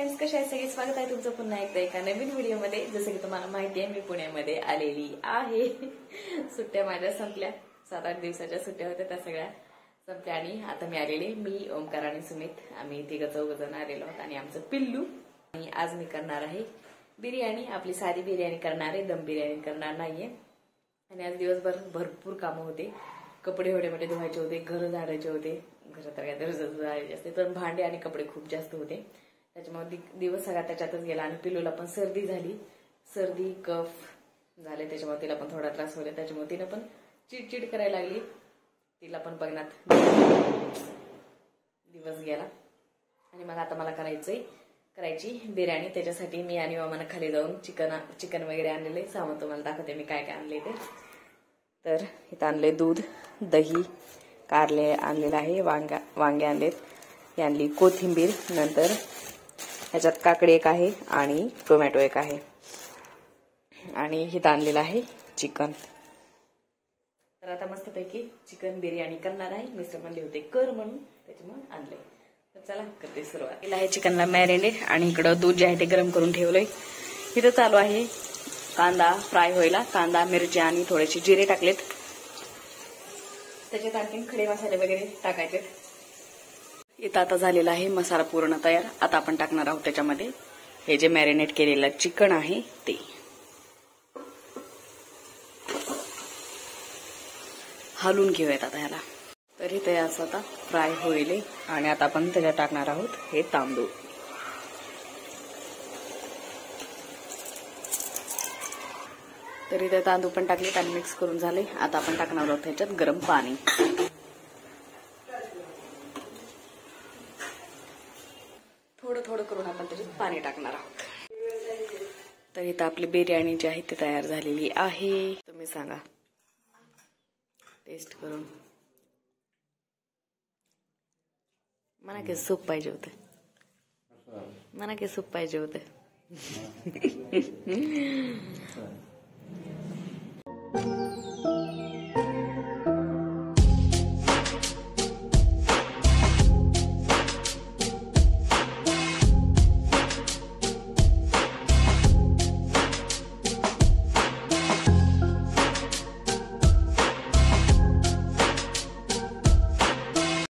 Friends, कशा आहे सगळे? स्वागत आहे तुमचं पुन्हा एकदा एका नवीन व्हिडिओमध्ये। जसं की तुम्हाला माहिती आहे, मी पुण्यामध्ये आलेली आहे। सुट्ट्या माझ्या संपल्या, 7-8 दिवसाच्या सुट्ट्या होत्या, त्या सगळ्या संपल्या आणि आता मी आलेले। मी ओमकार आणि सुमित, आम्ही तिघ-चौघजण आलेलो आहोत आणि आमचं पिल्लू। आणि आज मी करणार आहे बिर्याणी। आपली साधी बिर्याणी करणार आहे, दम बिर्याणी करणार नाहीये। आणि आज दिवसभर भरपूर कामं होते, कपडे एवढे धुवायचे होते, घर झाडायचे होते। घरात तर काय दररोज झाडायचे असते, तर भांडे आणि कपडे खूप जास्त होते, त्याच्यामुळे दिवस सगळा त्याच्यातच गेला। आणि पिल्लूला पण सर्दी झाली, सर्दी कफ झाले, त्याच्यामुळे तिला पण थोडा त्रास होता, त्याच्यामुळे तिला पण चिडचिड करायला लागली। तिला पण बघण्यात दिवस गेला आणि मग आता मला करायची बिर्याणी। त्याच्यासाठी मी आणि मामाने खाली जाऊन चिकन वगैरे आणलेले सामान तुम्हाला दाखवते मी काय काय आणले ते। तर इथं आणले दूध, दही, कारले आणलेला आहे, वांगे आणलेत, ही आणली कोथिंबीर, नंतर ह्याच्यात काकडी एक आहे आणि टोमॅटो एक आहे, आणि इथं आणलेलं आहे चिकन। तर आता मस्तपैकी चिकन बिर्याणी करणार आहे। मिस्टर म्हणले होते कर म्हणून, त्याच्यामुळे आणले। तर चला करते सुरुवात। केला आहे चिकनला मॅरिनेट आणि इकडं दूध जे आहे ते गरम करून ठेवलंय। इथं चालू आहे कांदा फ्राय व्हायला, कांदा, मिरची आणि थोडेसे जिरे टाकलेत, त्याच्यात आणखीन खडे मसाले वगैरे टाकायचे। इथं आता झालेला आहे मसाला पूर्ण तयार। आता आपण टाकणार आहोत त्याच्यामध्ये हे जे मॅरिनेट केलेलं चिकन आहे ते। हलवून घेऊयात आता ह्याला। तर इथे असं आता फ्राय होईल आणि आता आपण त्याच्यात टाकणार आहोत हे तांदूळ। तर इथे तांदूळ पण टाकलेत आणि मिक्स करून झाले। आता आपण टाकणार आहोत ह्याच्यात गरम पाणी। थोडं करून आपण त्याच्यात पाणी टाकणार आहोत। तर इथं आपली बिर्याणी जी आहे ती तयार झालेली आहे। तुम्ही सांगा टेस्ट करून। मला की सूप पाहिजे होते, मला की सूप पाहिजे होते।